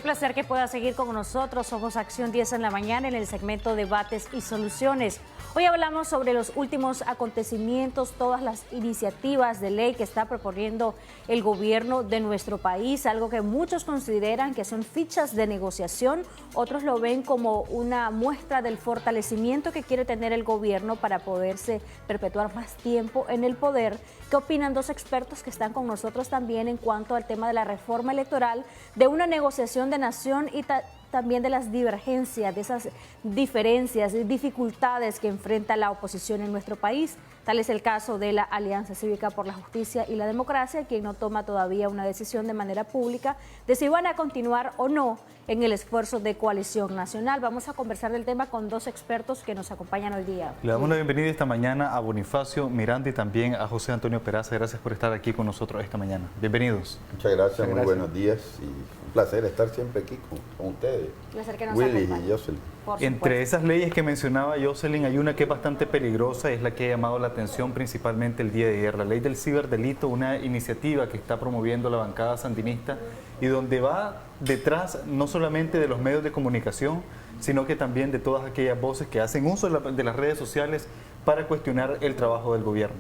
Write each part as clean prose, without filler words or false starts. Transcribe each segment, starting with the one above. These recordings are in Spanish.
placer que pueda seguir con nosotros. Somos Acción 10 en la mañana en el segmento Debates y Soluciones. Hoy hablamos sobre los últimos acontecimientos, todas las iniciativas de ley que está proponiendo el gobierno de nuestro país, algo que muchos consideran que son fichas de negociación, otros lo ven como una muestra del fortalecimiento que quiere tener el gobierno para poderse perpetuar más tiempo en el poder. ¿Qué opinan dos expertos que están con nosotros también en cuanto al tema de la reforma electoral, de una negociación de nación y también de las divergencias, de esas diferencias y dificultades que enfrenta la oposición en nuestro país? Tal es el caso de la Alianza Cívica por la Justicia y la Democracia, quien no toma todavía una decisión de manera pública de si van a continuar o no en el esfuerzo de coalición nacional. Vamos a conversar del tema con dos expertos que nos acompañan hoy día. Le damos la bienvenida esta mañana a Bonifacio Miranda y también a José Antonio Peraza. Gracias por estar aquí con nosotros esta mañana. Bienvenidos. Muchas gracias, muy buenos días y un placer estar siempre aquí con ustedes. Un placer que nos Willy acompañen. y Jocelyn. Entre esas leyes que mencionaba Jocelyn, hay una que es bastante peligrosa y es la que ha llamado la atención principalmente el día de ayer, la ley del ciberdelito, una iniciativa que está promoviendo la bancada sandinista y donde va detrás no solamente de los medios de comunicación, sino que también de todas aquellas voces que hacen uso de las redes sociales para cuestionar el trabajo del gobierno.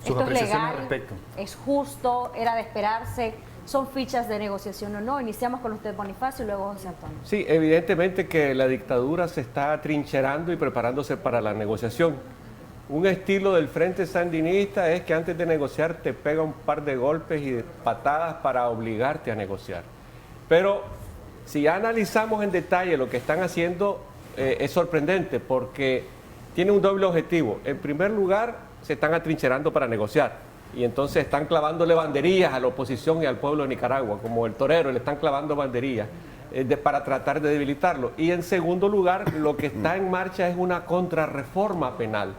Sus ¿Esto es apreciaciones legal? al respecto. ¿Es justo? ¿Era de esperarse? ¿Son fichas de negociación o no? Iniciamos con usted, Bonifacio, y luego José Antonio. Sí, evidentemente que la dictadura se está atrincherando y preparándose para la negociación. Un estilo del Frente Sandinista es que antes de negociar te pega un par de golpes y de patadas para obligarte a negociar. Pero si ya analizamos en detalle lo que están haciendo, es sorprendente porque tiene un doble objetivo. En primer lugar, se están atrincherando para negociar. Y entonces están clavándole banderillas a la oposición y al pueblo de Nicaragua, como el torero, le están clavando banderillas para tratar de debilitarlo. Y en segundo lugar, lo que está en marcha es una contrarreforma penal.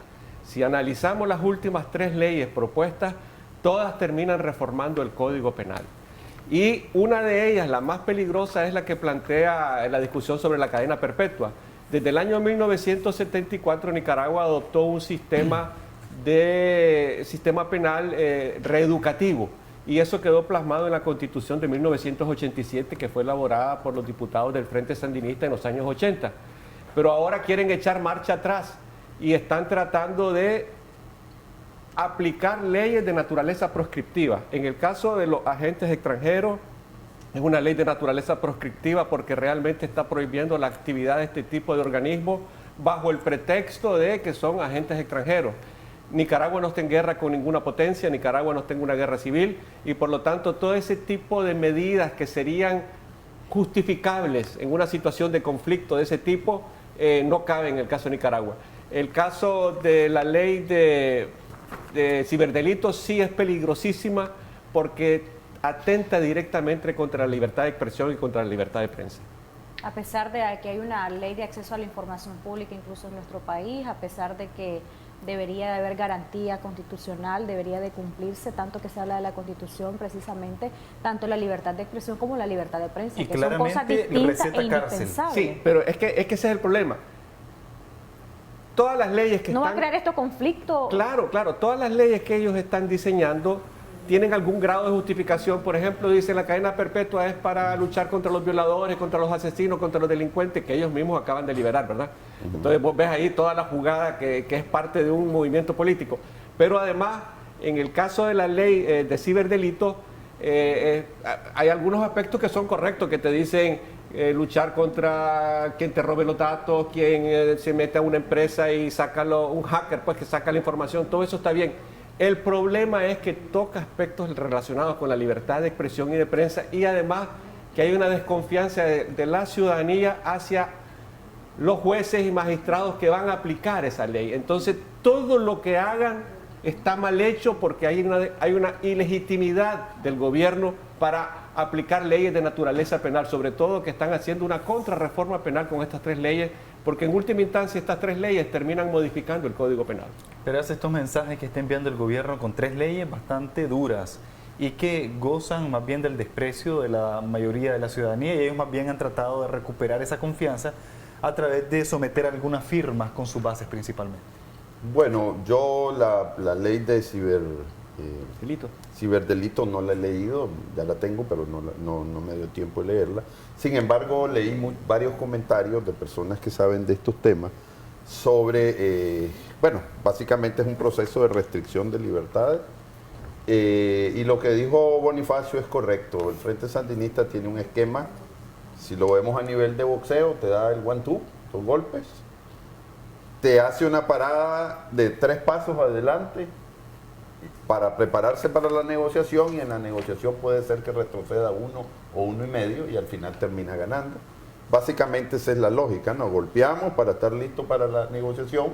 Si analizamos las últimas 3 leyes propuestas, todas terminan reformando el Código Penal. Y una de ellas, la más peligrosa, es la que plantea la discusión sobre la cadena perpetua. Desde el año 1974, Nicaragua adoptó un sistema penal reeducativo, y eso quedó plasmado en la Constitución de 1987, que fue elaborada por los diputados del Frente Sandinista en los años 80. Pero ahora quieren echar marcha atrás y están tratando de aplicar leyes de naturaleza proscriptiva. En el caso de los agentes extranjeros, es una ley de naturaleza proscriptiva porque realmente está prohibiendo la actividad de este tipo de organismos bajo el pretexto de que son agentes extranjeros. Nicaragua no está en guerra con ninguna potencia, Nicaragua no está en una guerra civil, y por lo tanto todo ese tipo de medidas que serían justificables en una situación de conflicto de ese tipo no cabe en el caso de Nicaragua. El caso de la ley de ciberdelitos sí es peligrosísima porque atenta directamente contra la libertad de expresión y contra la libertad de prensa. A pesar de que hay una ley de acceso a la información pública incluso en nuestro país, a pesar de que debería de haber garantía constitucional, debería de cumplirse, tanto que se habla de la Constitución precisamente, tanto la libertad de expresión como la libertad de prensa, Y que son cosas distintas e indispensables. Sí, pero es que ese es el problema. Todas las leyes que ¿No va a crear esto conflicto? Claro, todas las leyes que ellos están diseñando tienen algún grado de justificación. Por ejemplo, dicen la cadena perpetua es para luchar contra los violadores, contra los asesinos, contra los delincuentes que ellos mismos acaban de liberar, ¿verdad? Entonces vos ves ahí toda la jugada que es parte de un movimiento político. Pero además, en el caso de la ley de ciberdelito, hay algunos aspectos que son correctos, que te dicen luchar contra quien te robe los datos, quien se mete a una empresa y saca un hacker, pues que saca la información, todo eso está bien. El problema es que toca aspectos relacionados con la libertad de expresión y de prensa, y además que hay una desconfianza de la ciudadanía hacia los jueces y magistrados que van a aplicar esa ley. Entonces, todo lo que hagan está mal hecho porque hay una ilegitimidad del gobierno para aplicar leyes de naturaleza penal, sobre todo que están haciendo una contrarreforma penal con estas 3 leyes, porque en última instancia estas 3 leyes terminan modificando el Código Penal. Pero hace estos mensajes que está enviando el gobierno con 3 leyes bastante duras y que gozan más bien del desprecio de la mayoría de la ciudadanía, y ellos más bien han tratado de recuperar esa confianza a través de someter algunas firmas con sus bases principalmente. Bueno, yo la ley de ciber Delito. Ciberdelito no la he leído, ya la tengo, pero no me dio tiempo de leerla. Sin embargo, leí varios comentarios de personas que saben de estos temas sobre, básicamente es un proceso de restricción de libertades. Y lo que dijo Bonifacio es correcto. El Frente Sandinista tiene un esquema, si lo vemos a nivel de boxeo, te da el 1-2, 2 golpes, te hace una parada de 3 pasos adelante para prepararse para la negociación, y en la negociación puede ser que retroceda 1 o 1,5 y al final termina ganando. Básicamente esa es la lógica, ¿no? Golpeamos para estar listo para la negociación,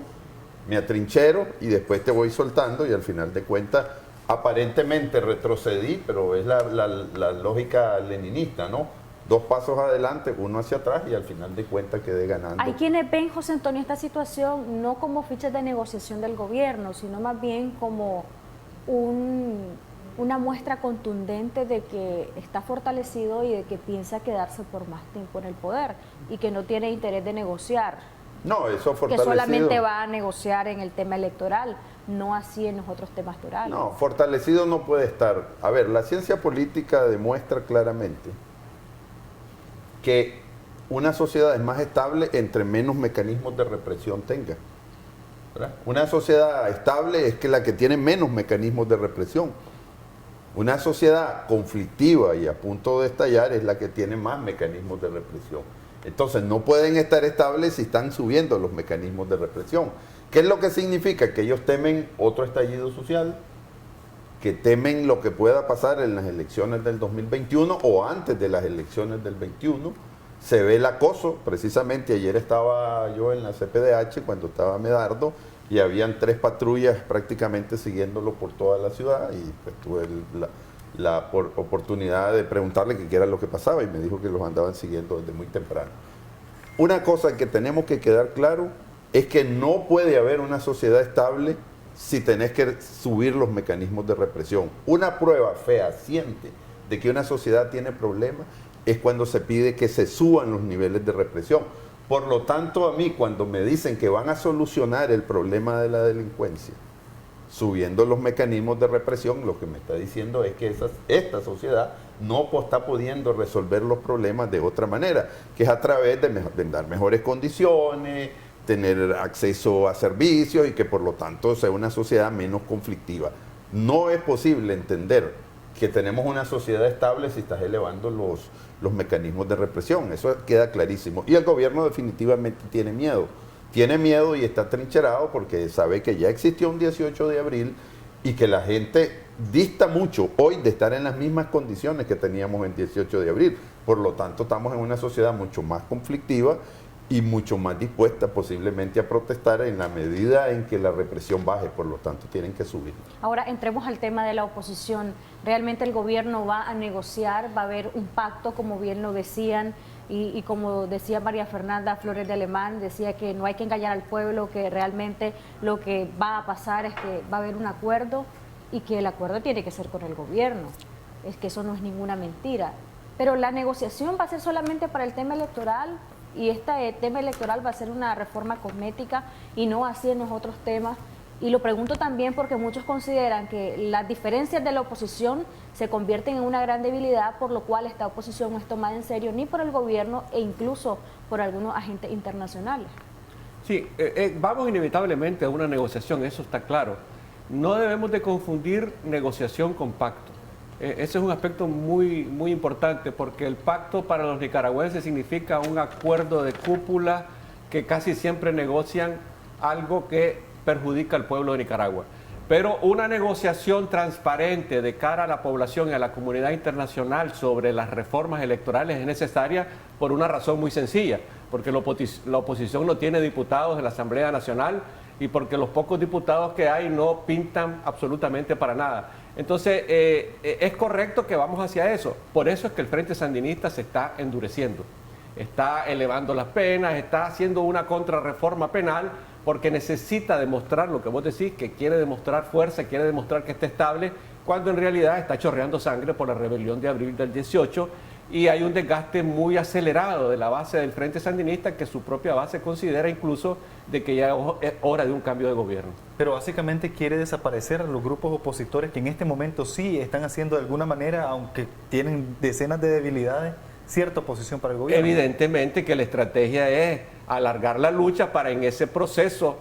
me atrinchero y después te voy soltando, y al final de cuentas aparentemente retrocedí, pero es la lógica leninista, ¿no? 2 pasos adelante, 1 hacia atrás, y al final de cuentas quedé ganando. Hay quienes ven, José Antonio, esta situación no como fichas de negociación del gobierno, sino más bien como una muestra contundente de que está fortalecido y de que piensa quedarse por más tiempo en el poder y que no tiene interés de negociar. No, eso fortalecido. Que solamente va a negociar en el tema electoral, no así en los otros temas orales. No, fortalecido no puede estar. A ver, la ciencia política demuestra claramente que una sociedad es más estable entre menos mecanismos de represión tenga. ¿Verdad? Una sociedad estable es que la que tiene menos mecanismos de represión. Una sociedad conflictiva y a punto de estallar es la que tiene más mecanismos de represión. Entonces no pueden estar estables si están subiendo los mecanismos de represión. ¿Qué es lo que significa? Que ellos temen otro estallido social, que temen lo que pueda pasar en las elecciones del 2021 o antes de las elecciones del 21. Se ve el acoso, precisamente ayer estaba yo en la CPDH cuando estaba Medardo y habían 3 patrullas prácticamente siguiéndolo por toda la ciudad, y pues tuve la oportunidad de preguntarle qué era lo que pasaba y me dijo que los andaban siguiendo desde muy temprano. Una cosa que tenemos que quedar claro es que no puede haber una sociedad estable si tenés que subir los mecanismos de represión. Una prueba fehaciente de que una sociedad tiene problemas es cuando se pide que se suban los niveles de represión. Por lo tanto, a mí, cuando me dicen que van a solucionar el problema de la delincuencia subiendo los mecanismos de represión, lo que me está diciendo es que esta sociedad no está pudiendo resolver los problemas de otra manera, que es a través de dar mejores condiciones, tener acceso a servicios y que por lo tanto sea una sociedad menos conflictiva. No es posible entender que tenemos una sociedad estable si estás elevando los mecanismos de represión. Eso queda clarísimo. Y el gobierno definitivamente tiene miedo. Tiene miedo y está trincherado porque sabe que ya existió un 18 de abril y que la gente dista mucho hoy de estar en las mismas condiciones que teníamos en 18 de abril. Por lo tanto, estamos en una sociedad mucho más conflictiva y mucho más dispuesta posiblemente a protestar en la medida en que la represión baje, por lo tanto tienen que subir. Ahora entremos al tema de la oposición. ¿Realmente el gobierno va a negociar? ¿Va a haber un pacto, como bien lo decían? Y como decía María Fernanda Flores de Alemán, decía que no hay que engañar al pueblo, que realmente lo que va a pasar es que va a haber un acuerdo y que el acuerdo tiene que ser con el gobierno. Es que eso no es ninguna mentira. Pero la negociación va a ser solamente para el tema electoral, y este tema electoral va a ser una reforma cosmética y no así en los otros temas. Y lo pregunto también porque muchos consideran que las diferencias de la oposición se convierten en una gran debilidad, por lo cual esta oposición no es tomada en serio ni por el gobierno e incluso por algunos agentes internacionales. Sí, vamos inevitablemente a una negociación, eso está claro. No debemos de confundir negociación con pacto. Ese es un aspecto muy, muy importante, porque el pacto para los nicaragüenses significa un acuerdo de cúpula que casi siempre negocian algo que perjudica al pueblo de Nicaragua. Pero una negociación transparente de cara a la población y a la comunidad internacional sobre las reformas electorales es necesaria por una razón muy sencilla, porque la oposición no tiene diputados en la Asamblea Nacional y porque los pocos diputados que hay no pintan absolutamente para nada. Entonces, es correcto que vamos hacia eso. Por eso es que el Frente Sandinista se está endureciendo, está elevando las penas, está haciendo una contrarreforma penal, porque necesita demostrar lo que vos decís, que quiere demostrar fuerza, quiere demostrar que está estable, cuando en realidad está chorreando sangre por la rebelión de abril del 18 y hay un desgaste muy acelerado de la base del Frente Sandinista, que su propia base considera incluso de que ya es hora de un cambio de gobierno. Pero básicamente quiere desaparecer a los grupos opositores que en este momento sí están haciendo de alguna manera, aunque tienen decenas de debilidades, cierta oposición para el gobierno. Evidentemente que la estrategia es alargar la lucha para en ese proceso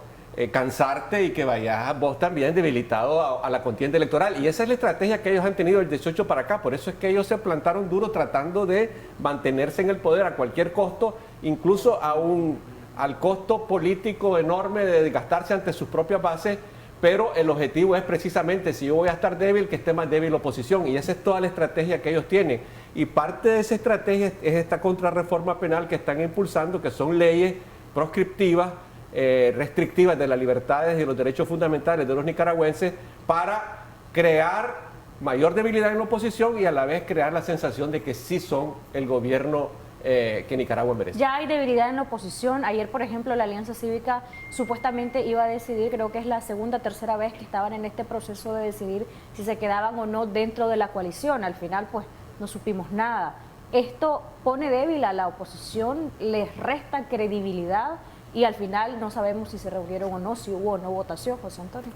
cansarte y que vayas vos también debilitado a la contienda electoral. Y esa es la estrategia que ellos han tenido del 18 para acá. Por eso es que ellos se plantaron duro tratando de mantenerse en el poder a cualquier costo, incluso al costo político enorme de desgastarse ante sus propias bases. Pero el objetivo es precisamente, si yo voy a estar débil, que esté más débil la oposición. Y esa es toda la estrategia que ellos tienen. Y parte de esa estrategia es esta contrarreforma penal que están impulsando, que son leyes proscriptivas, restrictivas de las libertades y los derechos fundamentales de los nicaragüenses, para crear mayor debilidad en la oposición y a la vez crear la sensación de que sí son el gobierno que Nicaragua merece. Ya hay debilidad en la oposición. Ayer, por ejemplo, la Alianza Cívica supuestamente iba a decidir, creo que es la segunda o tercera vez que estaban en este proceso de decidir si se quedaban o no dentro de la coalición. Al final, pues, no supimos nada. Esto pone débil a la oposición, les resta credibilidad y al final no sabemos si se reunieron o no, si hubo o no votación, José Antonio.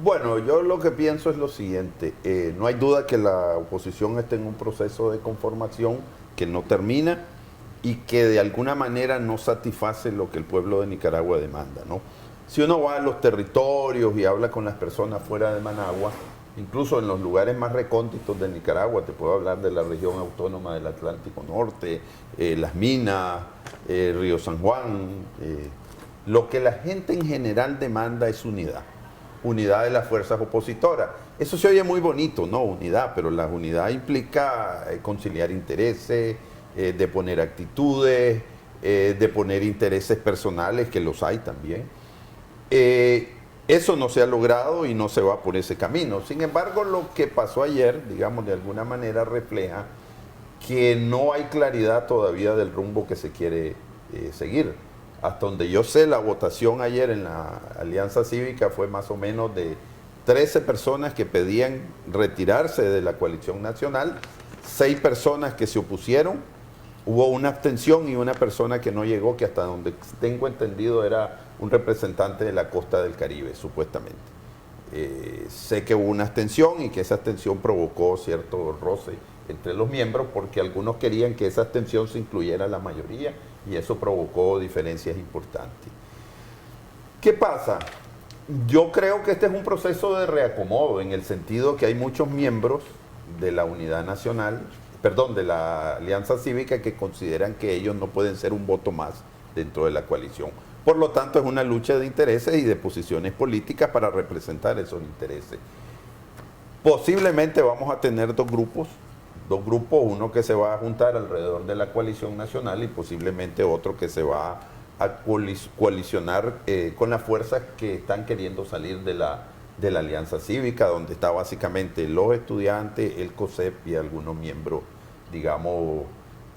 Bueno, yo lo que pienso es lo siguiente, no hay duda que la oposición está en un proceso de conformación que no termina y que de alguna manera no satisface lo que el pueblo de Nicaragua demanda, ¿no? Si uno va a los territorios y habla con las personas fuera de Managua, incluso en los lugares más recónditos de Nicaragua, te puedo hablar de la región autónoma del Atlántico Norte, Las Minas, Río San Juan, lo que la gente en general demanda es unidad. Unidad de las fuerzas opositoras. Eso se oye muy bonito, ¿no? Unidad, pero la unidad implica conciliar intereses, de poner actitudes, de poner intereses personales, que los hay también. Eso no se ha logrado y no se va por ese camino. Sin embargo, lo que pasó ayer, digamos, de alguna manera refleja que no hay claridad todavía del rumbo que se quiere seguir. Hasta donde yo sé, la votación ayer en la Alianza Cívica fue más o menos de 13 personas que pedían retirarse de la coalición nacional, 6 personas que se opusieron, hubo una abstención y una persona que no llegó, que hasta donde tengo entendido era un representante de la costa del Caribe, supuestamente. Sé que hubo una abstención y que esa abstención provocó cierto roce entre los miembros, porque algunos querían que esa abstención se incluyera a la mayoría y eso provocó diferencias importantes. ¿Qué pasa? Yo creo que este es un proceso de reacomodo, en el sentido que hay muchos miembros de la Unidad Nacional, perdón, de la Alianza Cívica, que consideran que ellos no pueden ser un voto más dentro de la coalición. Por lo tanto, es una lucha de intereses y de posiciones políticas para representar esos intereses. Posiblemente vamos a tener dos grupos, uno que se va a juntar alrededor de la coalición nacional y posiblemente otro que se va a coalicionar con las fuerzas que están queriendo salir de la Alianza Cívica, donde está básicamente los estudiantes, el COSEP y algunos miembros, digamos,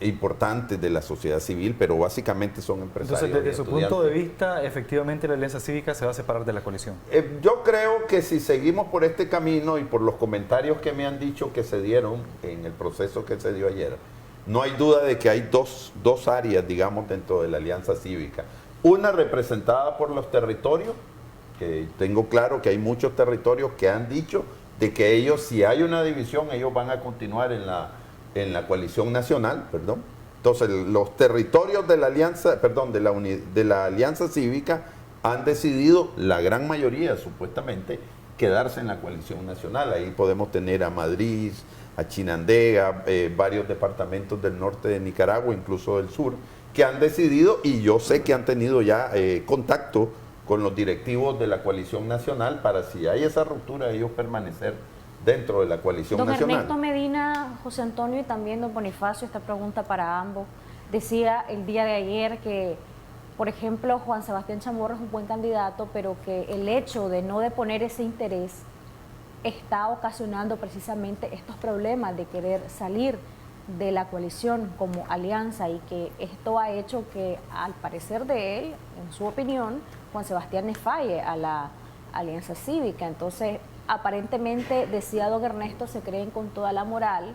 importantes de la sociedad civil, pero básicamente son empresarios. Entonces, desde su punto de vista, efectivamente la Alianza Cívica se va a separar de la coalición. Yo creo que si seguimos por este camino y por los comentarios que me han dicho que se dieron en el proceso que se dio ayer, no hay duda de que hay dos áreas, digamos, dentro de la Alianza Cívica. Una representada por los territorios, que tengo claro que hay muchos territorios que han dicho de que ellos, si hay una división, ellos van a continuar en la coalición nacional, perdón. Entonces, los territorios de la alianza, perdón, de la Alianza Cívica han decidido, la gran mayoría supuestamente, quedarse en la coalición nacional. Ahí podemos tener a Madrid, a Chinandega, varios departamentos del norte de Nicaragua, incluso del sur, que han decidido, y yo sé que han tenido ya contacto con los directivos de la coalición nacional para, si hay esa ruptura, ellos permanecer dentro de la coalición nacional. Don Ernesto Medina, José Antonio y también don Bonifacio, esta pregunta para ambos. Decía el día de ayer que, por ejemplo, Juan Sebastián Chamorro es un buen candidato, pero que el hecho de no deponer ese interés está ocasionando precisamente estos problemas de querer salir de la coalición como alianza, y que esto ha hecho que, al parecer de él, en su opinión, Juan Sebastián le falle a la Alianza Cívica. Entonces, aparentemente, decía don Ernesto, se creen con toda la moral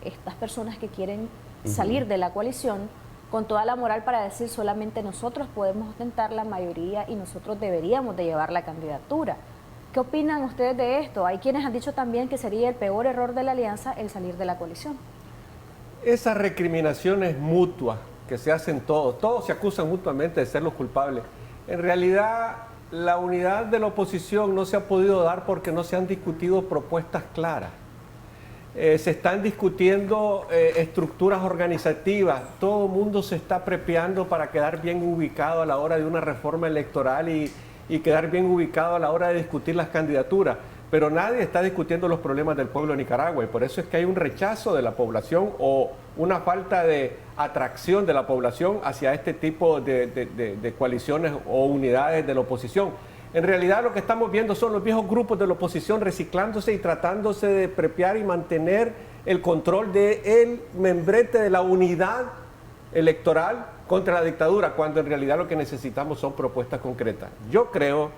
estas personas que quieren salir de la coalición con toda la moral para decir solamente nosotros podemos ostentar la mayoría y nosotros deberíamos de llevar la candidatura. ¿Qué opinan ustedes de esto? Hay quienes han dicho también que sería el peor error de la alianza el salir de la coalición. Esas recriminaciones mutuas que se hacen todos se acusan mutuamente de ser los culpables. En realidad, la unidad de la oposición no se ha podido dar porque no se han discutido propuestas claras. Se están discutiendo estructuras organizativas, todo el mundo se está preparando para quedar bien ubicado a la hora de una reforma electoral y quedar bien ubicado a la hora de discutir las candidaturas, pero nadie está discutiendo los problemas del pueblo de Nicaragua y por eso es que hay un rechazo de la población o una falta de atracción de la población hacia este tipo de coaliciones o unidades de la oposición. En realidad lo que estamos viendo son los viejos grupos de la oposición reciclándose y tratándose de prepiar y mantener el control del membrete de la unidad electoral contra la dictadura, cuando en realidad lo que necesitamos son propuestas concretas. Yo creo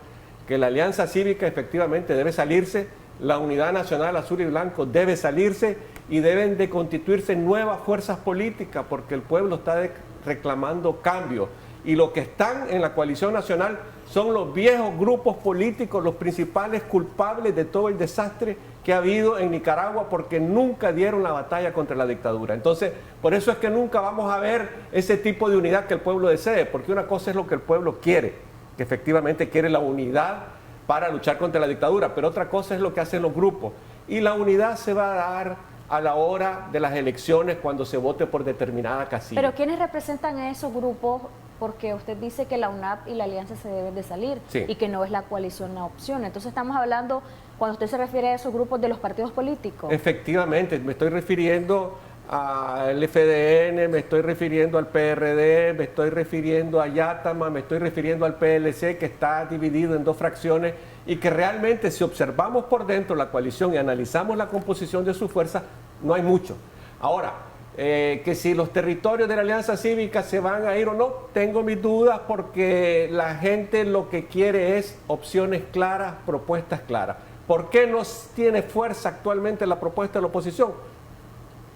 que la Alianza Cívica efectivamente debe salirse, la Unidad Nacional Azul y Blanco debe salirse y deben de constituirse nuevas fuerzas políticas porque el pueblo está reclamando cambio. Y los que están en la coalición nacional son los viejos grupos políticos, los principales culpables de todo el desastre que ha habido en Nicaragua porque nunca dieron la batalla contra la dictadura. Entonces, por eso es que nunca vamos a ver ese tipo de unidad que el pueblo desee, porque una cosa es lo que el pueblo quiere, que efectivamente quiere la unidad para luchar contra la dictadura, pero otra cosa es lo que hacen los grupos. Y la unidad se va a dar a la hora de las elecciones cuando se vote por determinada casilla. Pero ¿quiénes representan a esos grupos? Porque usted dice que la UNAP y la alianza se deben de salir y que no es la coalición la opción. Entonces estamos hablando, cuando usted se refiere a esos grupos, de los partidos políticos. Efectivamente, me estoy refiriendo al FDN, me estoy refiriendo al PRD, me estoy refiriendo a Yátama, me estoy refiriendo al PLC, que está dividido en dos fracciones y que realmente si observamos por dentro la coalición y analizamos la composición de su fuerza, no hay mucho. Ahora, que si los territorios de la Alianza Cívica se van a ir o no, tengo mis dudas porque la gente lo que quiere es opciones claras, propuestas claras. ¿Por qué no tiene fuerza actualmente la propuesta de la oposición?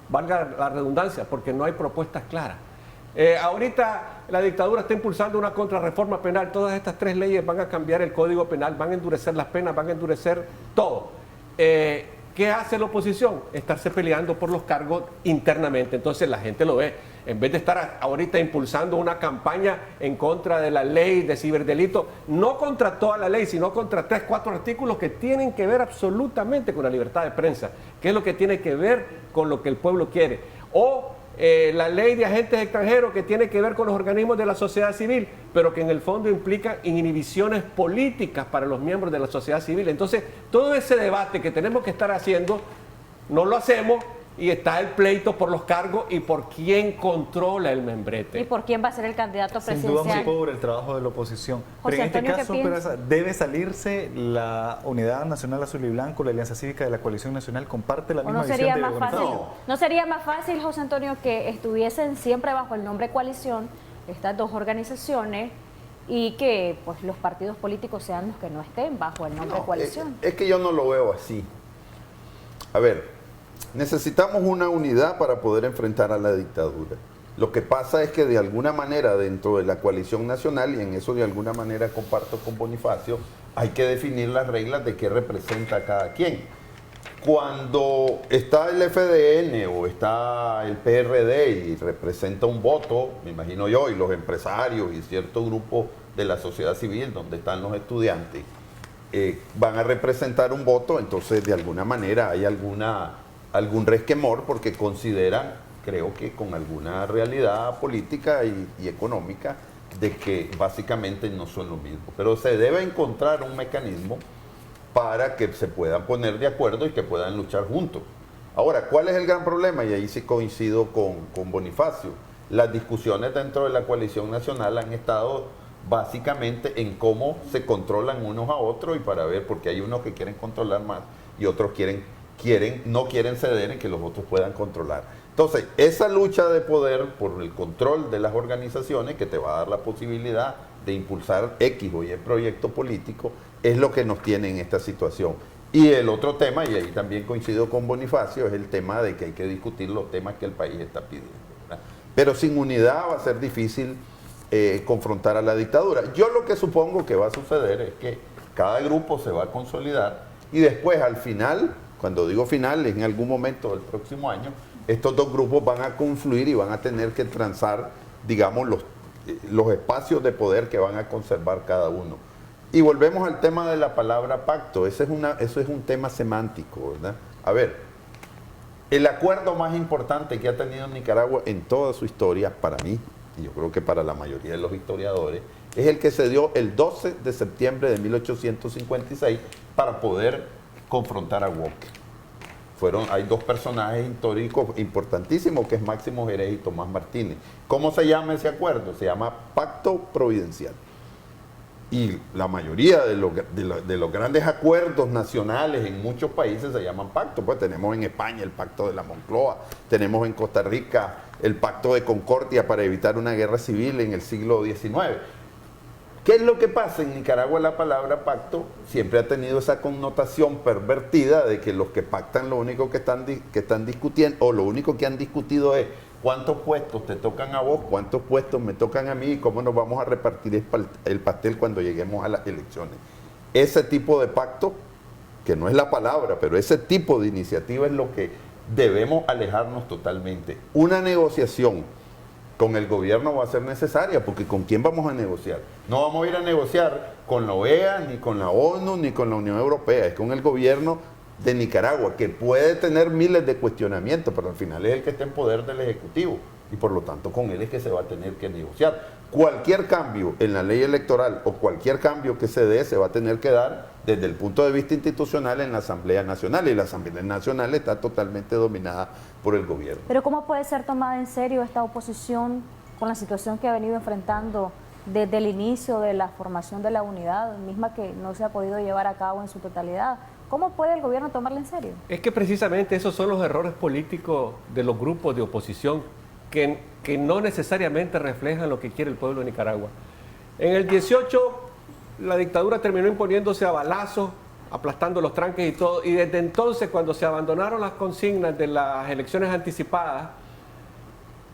Valga la redundancia, porque no hay propuestas claras. Ahorita la dictadura está impulsando una contrarreforma penal. Todas estas tres leyes van a cambiar el Código Penal, van a endurecer las penas, van a endurecer todo. ¿Qué hace la oposición? Estarse peleando por los cargos internamente. Entonces la gente lo ve. En vez de estar ahorita impulsando una campaña en contra de la ley de ciberdelito, no contra toda la ley, sino contra 3, 4 artículos que tienen que ver absolutamente con la libertad de prensa, que es lo que tiene que ver con lo que el pueblo quiere. O la ley de agentes extranjeros, que tiene que ver con los organismos de la sociedad civil, pero que en el fondo implica inhibiciones políticas para los miembros de la sociedad civil. Entonces, todo ese debate que tenemos que estar haciendo, no lo hacemos y está el pleito por los cargos y por quién controla el membrete. ¿Y por quién va a ser el candidato presidencial? Sin duda muy pobre el trabajo de la oposición. José Pero en este Antonio, caso, Peraza, debe salirse la Unidad Nacional Azul y Blanco, la Alianza Cívica de la Coalición Nacional, comparte la misma ¿O no sería visión de más fácil? Bonifacio? ¿No sería más fácil, José Antonio, que estuviesen siempre bajo el nombre coalición estas dos organizaciones y que pues los partidos políticos sean los que no estén bajo el nombre coalición? Es que yo no lo veo así. A ver, necesitamos una unidad para poder enfrentar a la dictadura. Lo que pasa es que de alguna manera dentro de la coalición nacional, y en eso de alguna manera comparto con Bonifacio, hay que definir las reglas de qué representa a cada quien. Cuando está el FDN o está el PRD y representa un voto, me imagino yo, y los empresarios y cierto grupo de la sociedad civil donde están los estudiantes, van a representar un voto, entonces de alguna manera hay algún resquemor porque consideran, creo que con alguna realidad política y económica, de que básicamente no son lo mismo. Pero se debe encontrar un mecanismo para que se puedan poner de acuerdo y que puedan luchar juntos. Ahora, ¿cuál es el gran problema? Y ahí sí coincido con Bonifacio. Las discusiones dentro de la coalición nacional han estado básicamente en cómo se controlan unos a otros y para ver, porque hay unos que quieren controlar más y otros no quieren ceder en que los otros puedan controlar. Entonces, esa lucha de poder por el control de las organizaciones que te va a dar la posibilidad de impulsar X o Y proyecto político es lo que nos tiene en esta situación. Y el otro tema, y ahí también coincido con Bonifacio, es el tema de que hay que discutir los temas que el país está pidiendo. pero sin unidad va a ser difícil confrontar a la dictadura. Yo lo que supongo que va a suceder es que cada grupo se va a consolidar y después al final, cuando digo final, en algún momento del próximo año, estos dos grupos van a confluir y van a tener que transar, digamos, los espacios de poder que van a conservar cada uno. Y volvemos al tema de la palabra pacto. Eso es un tema semántico, ¿verdad? A ver, el acuerdo más importante que ha tenido Nicaragua en toda su historia, para mí, y yo creo que para la mayoría de los historiadores, es el que se dio el 12 de septiembre de 1856 para poder confrontar a Walker. Hay dos personajes históricos importantísimos, que es Máximo Jerez y Tomás Martínez. ¿Cómo se llama ese acuerdo? Se llama Pacto Providencial. Y la mayoría de los grandes acuerdos nacionales en muchos países se llaman pactos. Pues tenemos en España el Pacto de la Moncloa, tenemos en Costa Rica el Pacto de Concordia para evitar una guerra civil en el siglo XIX. ¿Qué es lo que pasa? En Nicaragua la palabra pacto siempre ha tenido esa connotación pervertida de que los que pactan lo único que están discutiendo, o lo único que han discutido es cuántos puestos te tocan a vos, cuántos puestos me tocan a mí y cómo nos vamos a repartir el pastel cuando lleguemos a las elecciones. Ese tipo de pacto, que no es la palabra, pero ese tipo de iniciativa es lo que debemos alejarnos totalmente. Una negociación con el gobierno va a ser necesaria, porque ¿con quién vamos a negociar? No vamos a ir a negociar con la OEA, ni con la ONU, ni con la Unión Europea, es con el gobierno de Nicaragua, que puede tener miles de cuestionamientos, pero al final es el que está en poder del Ejecutivo, y por lo tanto con él es que se va a tener que negociar. Cualquier cambio en la ley electoral o cualquier cambio que se dé se va a tener que dar desde el punto de vista institucional en la Asamblea Nacional, y la Asamblea Nacional está totalmente dominada por el gobierno. Pero ¿cómo puede ser tomada en serio esta oposición con la situación que ha venido enfrentando desde el inicio de la formación de la unidad, misma que no se ha podido llevar a cabo en su totalidad? ¿Cómo puede el gobierno tomarla en serio? Es que precisamente esos son los errores políticos de los grupos de oposición que no necesariamente reflejan lo que quiere el pueblo de Nicaragua. En el 18 la dictadura terminó imponiéndose a balazos, aplastando los tranques y todo, y desde entonces, cuando se abandonaron las consignas de las elecciones anticipadas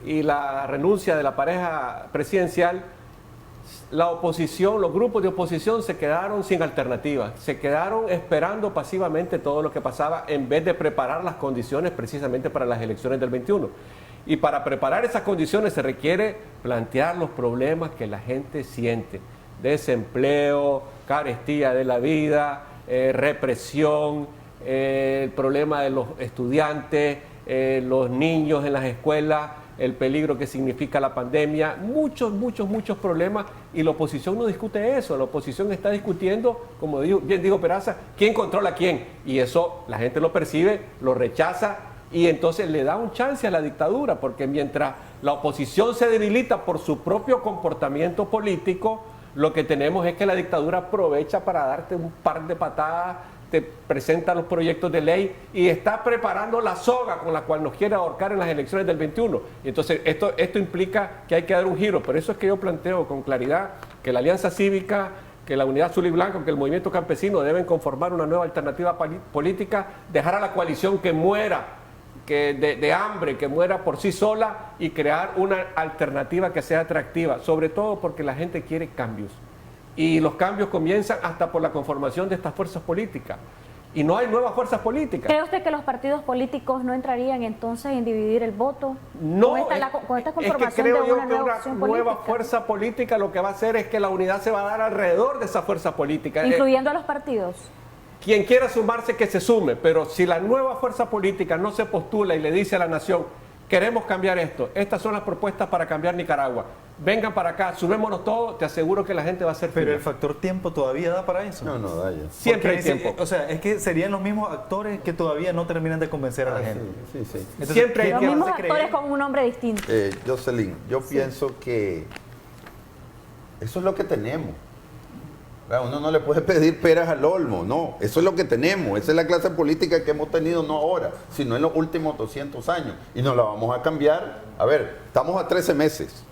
y la renuncia de la pareja presidencial, la oposición, los grupos de oposición se quedaron sin alternativa, se quedaron esperando pasivamente todo lo que pasaba en vez de preparar las condiciones precisamente para las elecciones del 21. Y para preparar esas condiciones se requiere plantear los problemas que la gente siente: desempleo, carestía de la vida, represión, el problema de los estudiantes, los niños en las escuelas, el peligro que significa la pandemia, muchos problemas, y la oposición no discute eso. La oposición está discutiendo, como bien dijo Peraza, quién controla a quién, y eso la gente lo percibe, lo rechaza, y entonces le da un chance a la dictadura, porque mientras la oposición se debilita por su propio comportamiento político, lo que tenemos es que la dictadura aprovecha para darte un par de patadas, te presenta los proyectos de ley y está preparando la soga con la cual nos quiere ahorcar en las elecciones del 21. Y entonces esto implica que hay que dar un giro. Por eso es que yo planteo con claridad que la Alianza Cívica, que la Unidad Azul y Blanca, que el Movimiento Campesino deben conformar una nueva alternativa política, dejar a la coalición que muera de hambre, que muera por sí sola, y crear una alternativa que sea atractiva, sobre todo porque la gente quiere cambios. Y los cambios comienzan hasta por la conformación de estas fuerzas políticas. Y no hay nuevas fuerzas políticas. ¿Cree usted que los partidos políticos no entrarían entonces en dividir el voto? No, con esta conformación es que creo de yo una que nueva una opción nueva política, fuerza política lo que va a hacer es que la unidad se va a dar alrededor de esa fuerza política. incluyendo a los partidos. Quien quiera sumarse, que se sume, pero si la nueva fuerza política no se postula y le dice a la nación: queremos cambiar esto, estas son las propuestas para cambiar Nicaragua, vengan para acá, sumémonos todos, te aseguro que la gente va a ser Pero firme. el factor tiempo todavía da para eso. No da ya. Siempre hay Porque tiempo. o sea, es que serían los mismos actores que todavía no terminan de convencer a la gente. Sí. Entonces, Siempre hay Los ¿quién tiempo. mismos hace actores creer? con un nombre distinto. Jocelyn, yo pienso que eso es lo que tenemos. Uno no le puede pedir peras al olmo, no, eso es lo que tenemos, esa es la clase política que hemos tenido, no ahora, sino en los últimos 200 años, y nos la vamos a cambiar. A ver, estamos a 13 meses,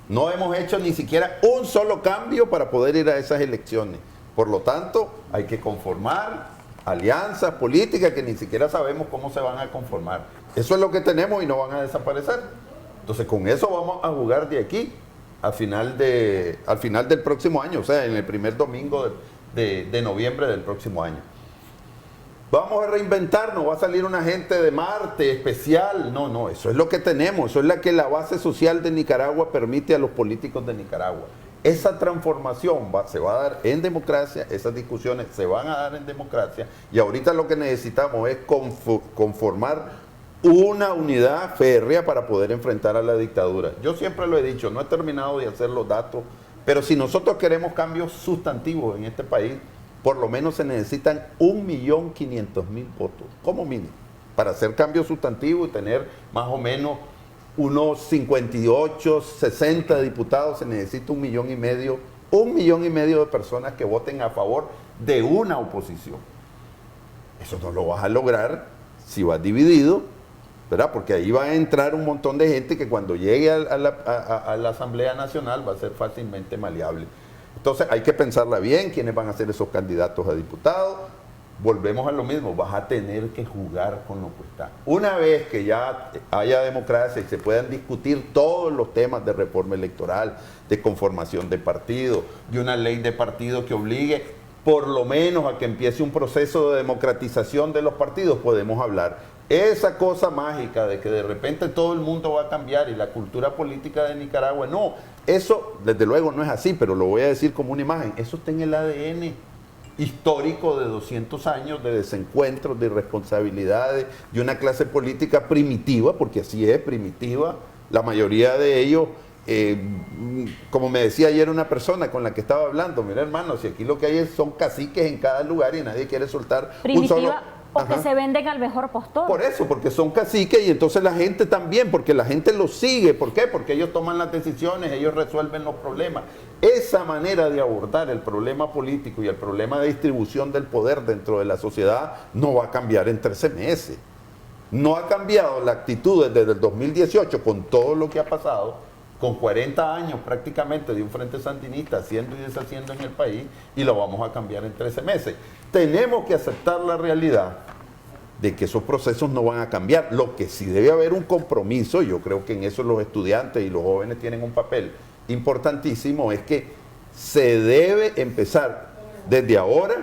no hemos hecho ni siquiera un solo cambio para poder ir a esas elecciones, por lo tanto hay que conformar alianzas políticas que ni siquiera sabemos cómo se van a conformar. Eso es lo que tenemos y no van a desaparecer. Entonces con eso vamos a jugar de aquí al final del próximo año, o sea, en el primer domingo de noviembre del próximo año. Vamos a reinventarnos, va a salir una gente de Marte especial. No, eso es lo que tenemos, eso es lo que la base social de Nicaragua permite a los políticos de Nicaragua. Esa transformación se va a dar en democracia, esas discusiones se van a dar en democracia, y ahorita lo que necesitamos es conformar una unidad férrea para poder enfrentar a la dictadura. Yo siempre lo he dicho, no he terminado de hacer los datos, pero si nosotros queremos cambios sustantivos en este país, por lo menos se necesitan 1.500.000 votos, como mínimo, para hacer cambios sustantivos y tener más o menos unos 58, 60 diputados. Se necesita 1,5 millones de personas que voten a favor de una oposición. Eso no lo vas a lograr si vas dividido, ¿verdad? Porque ahí va a entrar un montón de gente que cuando llegue a la Asamblea Nacional va a ser fácilmente maleable. Entonces hay que pensarla bien, quiénes van a ser esos candidatos a diputados. Volvemos a lo mismo, vas a tener que jugar con lo que está. Una vez que ya haya democracia y se puedan discutir todos los temas de reforma electoral, de conformación de partido, de una ley de partido que obligue por lo menos a que empiece un proceso de democratización de los partidos, podemos hablar. Esa cosa mágica de que de repente todo el mundo va a cambiar y la cultura política de Nicaragua, no, eso desde luego no es así, pero lo voy a decir como una imagen, eso está en el ADN histórico de 200 años de desencuentros, de irresponsabilidades, de una clase política primitiva, porque así es, primitiva, la mayoría de ellos, como me decía ayer una persona con la que estaba hablando, mira hermano, si aquí lo que hay son caciques en cada lugar y nadie quiere soltar primitiva, un solo... o que se venden al mejor postor. Por eso, porque son caciques y entonces la gente también, porque la gente los sigue. ¿Por qué? Porque ellos toman las decisiones, ellos resuelven los problemas. Esa manera de abordar el problema político y el problema de distribución del poder dentro de la sociedad no va a cambiar en 13 meses. No ha cambiado la actitud desde el 2018 con todo lo que ha pasado, con 40 años prácticamente de un frente sandinista haciendo y deshaciendo en el país, y lo vamos a cambiar en 13 meses. Tenemos que aceptar la realidad de que esos procesos no van a cambiar. Lo que sí debe haber un compromiso, yo creo que en eso los estudiantes y los jóvenes tienen un papel importantísimo, es que se debe empezar desde ahora,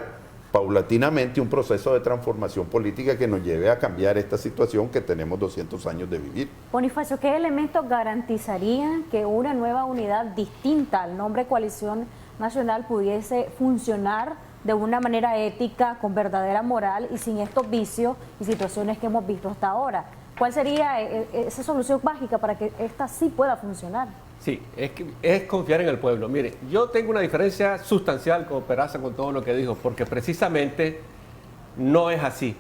paulatinamente, un proceso de transformación política que nos lleve a cambiar esta situación que tenemos 200 años de vivir. Bonifacio, ¿qué elementos garantizarían que una nueva unidad distinta al nombre Coalición Nacional pudiese funcionar de una manera ética, con verdadera moral y sin estos vicios y situaciones que hemos visto hasta ahora? ¿Cuál sería esa solución mágica para que esta sí pueda funcionar? Sí, es confiar en el pueblo. Mire, yo tengo una diferencia sustancial con Peraza con todo lo que dijo, porque precisamente no es así.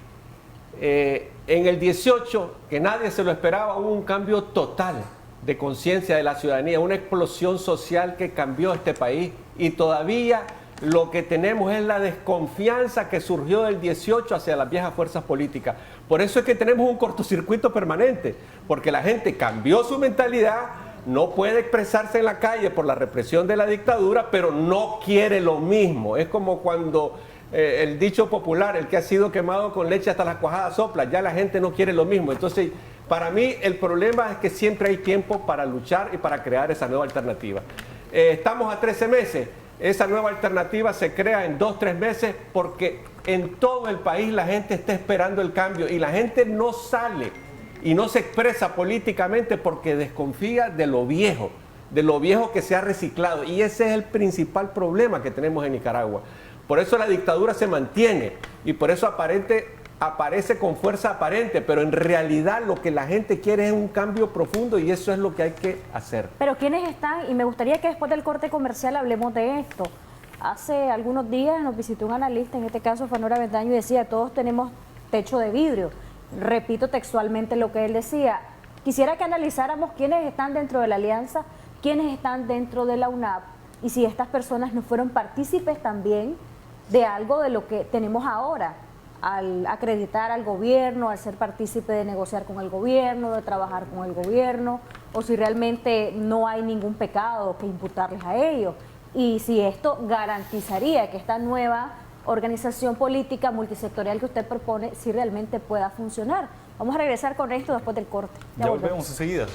En el 18, que nadie se lo esperaba, hubo un cambio total de conciencia de la ciudadanía, una explosión social que cambió este país, y todavía lo que tenemos es la desconfianza que surgió del 18 hacia las viejas fuerzas políticas. Por eso es que tenemos un cortocircuito permanente, porque la gente cambió su mentalidad, no puede expresarse en la calle por la represión de la dictadura, pero no quiere lo mismo. Es como cuando el dicho popular, el que ha sido quemado con leche hasta las cuajadas sopla, ya la gente no quiere lo mismo. Entonces, para mí el problema es que siempre hay tiempo para luchar y para crear esa nueva alternativa. Estamos a 13 meses. Esa nueva alternativa se crea en 2-3 meses porque en todo el país la gente está esperando el cambio y la gente no sale y no se expresa políticamente porque desconfía de lo viejo que se ha reciclado, y ese es el principal problema que tenemos en Nicaragua. Por eso la dictadura se mantiene y por eso aparece con fuerza aparente, pero en realidad lo que la gente quiere es un cambio profundo y eso es lo que hay que hacer. Pero ¿quiénes están? Y me gustaría que después del corte comercial hablemos de esto. Hace algunos días nos visitó un analista, en este caso Fanora Bendaño, y decía, todos tenemos techo de vidrio. Repito textualmente lo que él decía. Quisiera que analizáramos quiénes están dentro de la alianza, quiénes están dentro de la UNAP, y si estas personas no fueron partícipes también de algo de lo que tenemos ahora, al acreditar al gobierno, al ser partícipe de negociar con el gobierno, de trabajar con el gobierno, o si realmente no hay ningún pecado que imputarles a ellos. Y si esto garantizaría que esta nueva organización política multisectorial que usted propone, si realmente pueda funcionar. Vamos a regresar con esto después del corte. Ya volvemos enseguida.